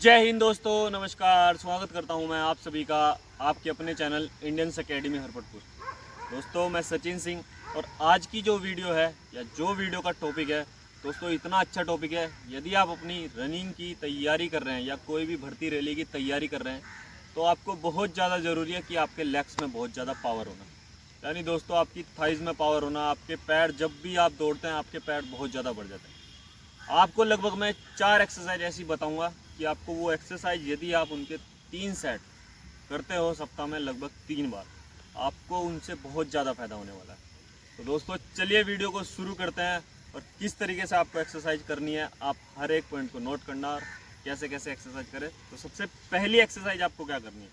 जय हिंद दोस्तों, नमस्कार। स्वागत करता हूं मैं आप सभी का आपके अपने चैनल इंडियंस एकेडमी हरपटपुर। दोस्तों, मैं सचिन सिंह और आज की जो वीडियो है या जो वीडियो का टॉपिक है दोस्तों, इतना अच्छा टॉपिक है। यदि आप अपनी रनिंग की तैयारी कर रहे हैं या कोई भी भर्ती रैली की तैयारी कर रहे हैं तो आपको बहुत ज़्यादा ज़रूरी है कि आपके लेग्स में बहुत ज़्यादा पावर होना, यानी दोस्तों आपकी थाइज़ में पावर होना। आपके पैर जब भी आप दौड़ते हैं आपके पैर बहुत ज़्यादा बढ़ जाते हैं। आपको लगभग मैं 4 एक्सरसाइज ऐसी बताऊंगा कि आपको वो एक्सरसाइज यदि आप उनके 3 सेट करते हो सप्ताह में लगभग 3 बार, आपको उनसे बहुत ज़्यादा फायदा होने वाला है। तो दोस्तों चलिए वीडियो को शुरू करते हैं और किस तरीके से आपको एक्सरसाइज करनी है, आप हर एक पॉइंट को नोट करना और कैसे कैसे एक्सरसाइज करें। तो सबसे पहली एक्सरसाइज आपको क्या करनी है,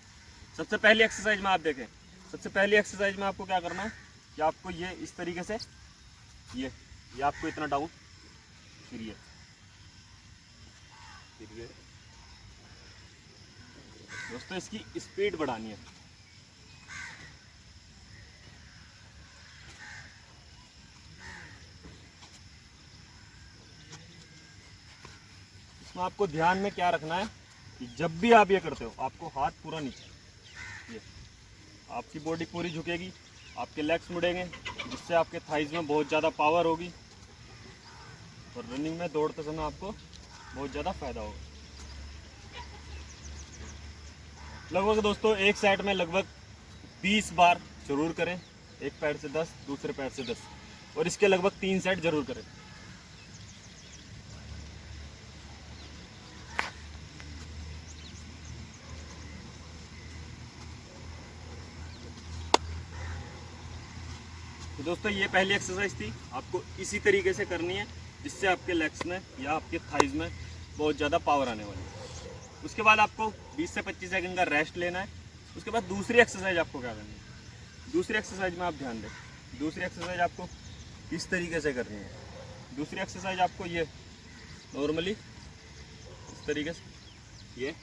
सबसे पहली एक्सरसाइज में आप देखें, सबसे पहली एक्सरसाइज में आपको क्या करना है कि आपको ये इस तरीके से ये आपको इतना डाउन, फिर ये दोस्तों इसकी स्पीड बढ़ानी है। इसमें आपको ध्यान में क्या रखना है कि जब भी आप ये करते हो आपको हाथ पूरा नीचे, ये आपकी बॉडी पूरी झुकेगी, आपके लेग्स मुड़ेंगे, जिससे आपके थाइज में बहुत ज़्यादा पावर होगी और रनिंग में दौड़ते समय आपको बहुत ज़्यादा फायदा होगा। लगभग दोस्तों एक सेट में लगभग 20 बार जरूर करें। एक पैर से 10, दूसरे पैर से 10, और इसके लगभग 3 सेट जरूर करें। तो दोस्तों ये पहली एक्सरसाइज थी, आपको इसी तरीके से करनी है जिससे आपके लेग्स में या आपके थाइज में बहुत ज़्यादा पावर आने वाली है। उसके बाद आपको 20 से 25 सेकंड का रेस्ट लेना है। उसके बाद दूसरी एक्सरसाइज आपको क्या करनी है, दूसरी एक्सरसाइज में आप ध्यान दें। दूसरी एक्सरसाइज आपको इस तरीके से करनी है। दूसरी एक्सरसाइज आपको ये नॉर्मली इस तरीके से ये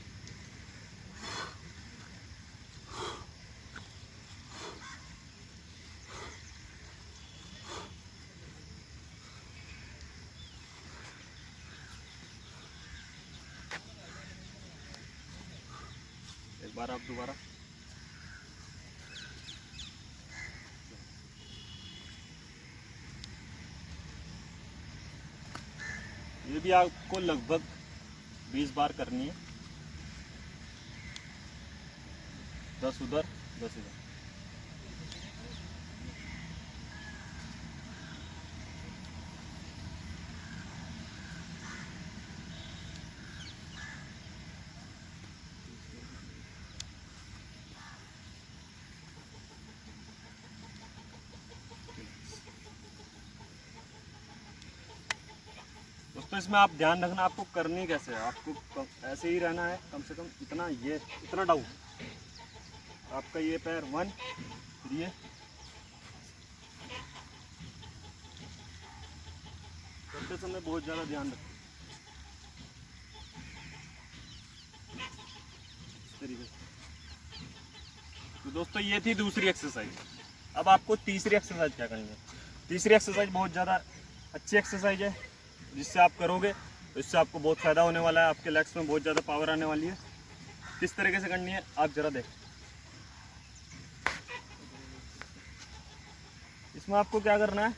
एक बार आप दोबारा, ये भी आपको लगभग 20 बार करनी है। 10 उधर 10 इधर। दोस्तों इसमें आप ध्यान रखना आपको करनी कैसे है। आपको ऐसे ही रहना है, कम से कम इतना, ये इतना डाउन, आपका ये पैर 1, फिर ये करते समय बहुत ज़्यादा ध्यान रखें इस तरीके से। तो दोस्तों ये थी दूसरी एक्सरसाइज। अब आपको तीसरी एक्सरसाइज क्या करनी है। तीसरी एक्सरसाइज बहुत ज़्यादा अच्छी एक्सरसाइज है, जिससे आप करोगे तो इससे आपको बहुत फ़ायदा होने वाला है। आपके लेग्स में बहुत ज़्यादा पावर आने वाली है। किस तरीके से करनी है आप ज़रा देखें। इसमें आपको क्या करना है,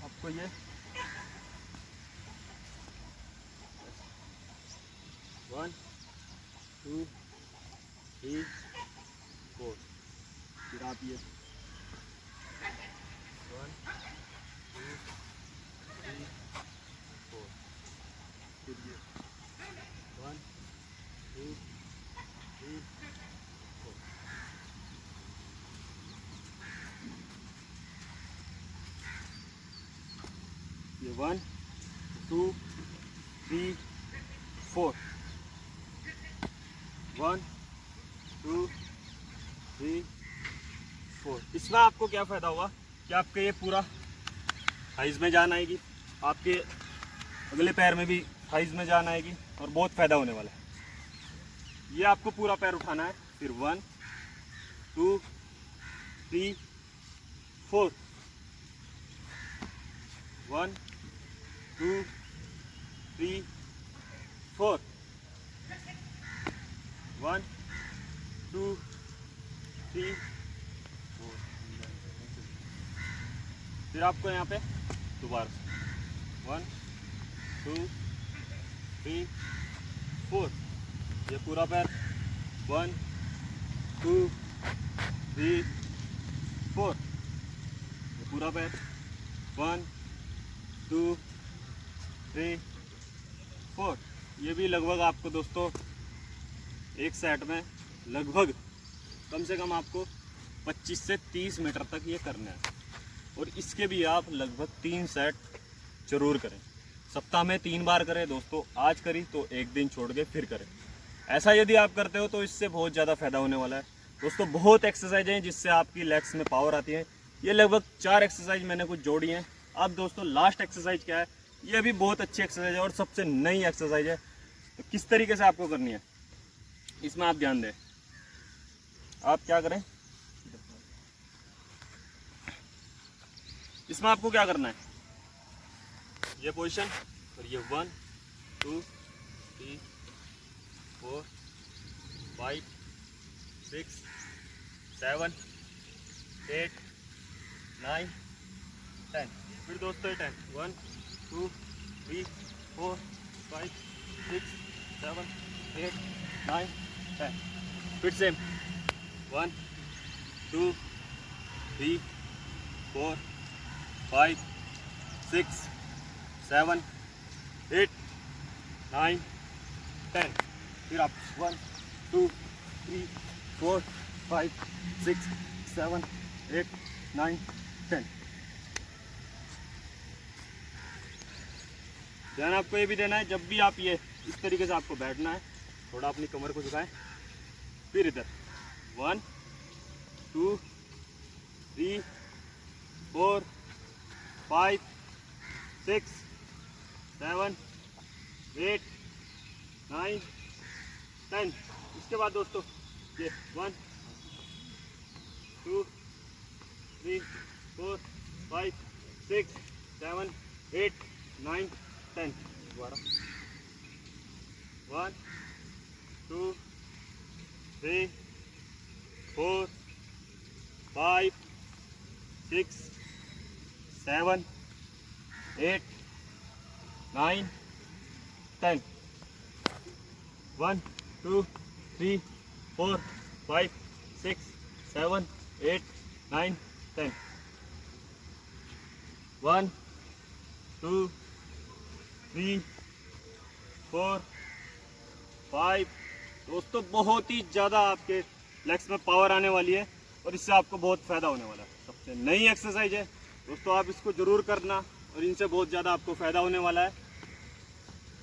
आपको ये 1 2 3 4, फिर आप ये 1 2 3 4, फिर ये 1 2 3 4। ये 1 2 3 4, 1 2 3 4। इसमें आपको क्या फ़ायदा होगा कि आपके ये पूरा थाइज में जान आएगी, आपके अगले पैर में भी थाइज में जान आएगी और बहुत फ़ायदा होने वाला है। ये आपको पूरा पैर उठाना है, फिर 1 2 3 4, 1 2 3 4 1 2 3 4। फिर आपको यहाँ पे दोबारा से 1 2 3 4, ये पूरा पैर 1 2 3 4, ये पूरा पैर 1 2 3 4। ये भी लगभग आपको दोस्तों एक सेट में लगभग कम से कम आपको 25 से 30 मीटर तक ये करना है। और इसके भी आप लगभग 3 सेट जरूर करें। सप्ताह में 3 बार करें दोस्तों। आज करी तो एक दिन छोड़ के फिर करें। ऐसा यदि आप करते हो तो इससे बहुत ज़्यादा फायदा होने वाला है दोस्तों। बहुत एक्सरसाइज हैं जिससे आपकी लेग्स में पावर आती है। ये लगभग 4 एक्सरसाइज मैंने कुछ जोड़ी हैं। अब दोस्तों लास्ट एक्सरसाइज क्या है, ये भी बहुत अच्छी एक्सरसाइज है और सबसे नई एक्सरसाइज है। तो किस तरीके से आपको करनी है इसमें आप ध्यान दें। आप क्या करें, इसमें आपको क्या करना है, ये पोजीशन और ये 1 2 3 4 5 6 7 8 9 10। फिर दोस्तों ये 10 1 2 3 4 5 6 7 8 9 10। फिर सेम 1 2 3 4 5 6 7 8 9 10। फिर आप 1 2 3 4 5 6 7 8 9 10। ध्यान आपको ये भी देना है, जब भी आप ये इस तरीके से आपको बैठना है, थोड़ा अपनी कमर को झुकाएं। फिर इधर 1 2 3 4 5 6 7 8 9 10। इसके बाद दोस्तों ये 1 2 3 4 5 6 7 8 9 10। दोबारा 1 2 3 4 5 6 7 8 9 10। 1 2 3 4 5 6 7 8 9 10। 1 2 3 4 5। दोस्तों बहुत ही ज़्यादा आपके लेग्स में पावर आने वाली है और इससे आपको बहुत फ़ायदा होने वाला है। सबसे नई एक्सरसाइज है दोस्तों, आप इसको ज़रूर करना और इनसे बहुत ज़्यादा आपको फ़ायदा होने वाला है।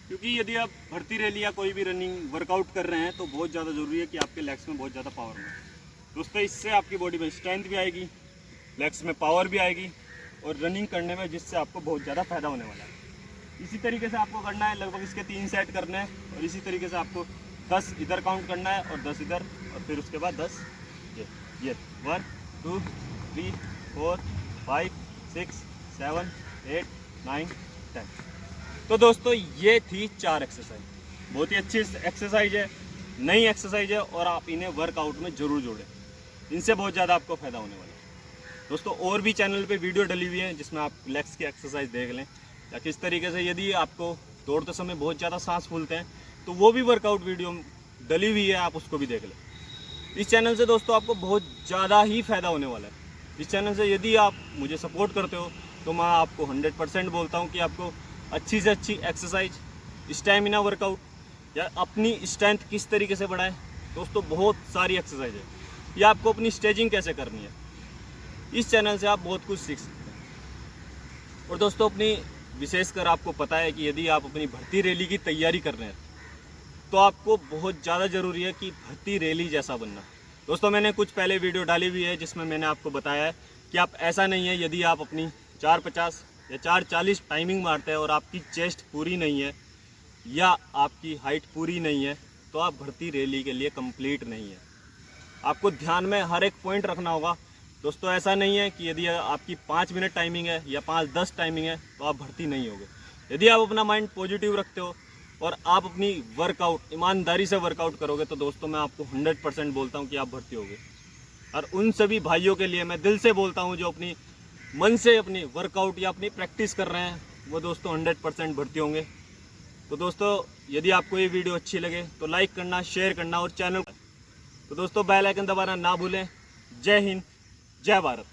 क्योंकि यदि आप भर्ती रैली या कोई भी रनिंग वर्कआउट कर रहे हैं तो बहुत ज़्यादा ज़रूरी है कि आपके लेग्स में बहुत ज़्यादा पावर हो दोस्तों। इससे आपकी बॉडी में स्ट्रेंथ भी आएगी, लेग्स में पावर भी आएगी और रनिंग करने में जिससे आपको बहुत ज़्यादा फ़ायदा होने वाला है। इसी तरीके से आपको करना है, लगभग इसके 3 सेट करने हैं और इसी तरीके से आपको 10 इधर काउंट करना है और 10 इधर और फिर उसके बाद 10 ये 1 2 3 4 5 6 7 8 9 10। तो दोस्तों ये थी 4 एक्सरसाइज। बहुत ही अच्छी एक्सरसाइज है, नई एक्सरसाइज है और आप इन्हें वर्कआउट में ज़रूर जोड़ें। इनसे बहुत ज़्यादा आपको फ़ायदा होने वाला है दोस्तों। और भी चैनल पे वीडियो डली हुई है जिसमें आप लेग्स की एक्सरसाइज देख लें, या किस तरीके से यदि आपको दौड़ते समय बहुत ज़्यादा सांस फूलते हैं तो वो भी वर्कआउट वीडियो डली हुई है, आप उसको भी देख लें। इस चैनल से दोस्तों आपको बहुत ज़्यादा ही फ़ायदा होने वाला है। इस चैनल से यदि आप मुझे सपोर्ट करते हो तो मैं आपको 100% बोलता हूँ कि आपको अच्छी से अच्छी एक्सरसाइज, स्टैमिना वर्कआउट या अपनी स्ट्रेंथ किस तरीके से बढ़ाएं दोस्तों, बहुत सारी एक्सरसाइज है। या आपको अपनी स्टेजिंग कैसे करनी है, इस चैनल से आप बहुत कुछ सीख सकते हैं। और दोस्तों अपनी विशेषकर आपको पता है कि यदि आप अपनी भर्ती रैली की तैयारी कर रहे हैं तो आपको बहुत ज़्यादा ज़रूरी है कि भर्ती रैली जैसा बनना। दोस्तों मैंने कुछ पहले वीडियो डाली हुई है जिसमें मैंने आपको बताया है कि आप ऐसा नहीं है यदि आप अपनी 4:50 या 4:40 टाइमिंग मारते हैं और आपकी चेस्ट पूरी नहीं है या आपकी हाइट पूरी नहीं है तो आप भर्ती रैली के लिए कंप्लीट नहीं है। आपको ध्यान में हर एक पॉइंट रखना होगा दोस्तों। ऐसा नहीं है कि यदि आपकी 5 मिनट टाइमिंग है या 5:10 टाइमिंग है तो आप भर्ती नहीं होगे, यदि आप अपना माइंड पॉजिटिव रखते हो और आप अपनी वर्कआउट ईमानदारी से वर्कआउट करोगे तो दोस्तों मैं आपको 100% बोलता हूँ कि आप भर्ती होगे। और उन सभी भाइयों के लिए मैं दिल से बोलता हूँ जो अपनी मन से अपनी वर्कआउट या अपनी प्रैक्टिस कर रहे हैं, वो दोस्तों 100% भर्ती होंगे। तो दोस्तों यदि आपको ये वीडियो अच्छी लगे तो लाइक करना, शेयर करना और चैनल तो दोस्तों बेल आइकन दबाना ना भूलें। जय हिंद, जय भारत।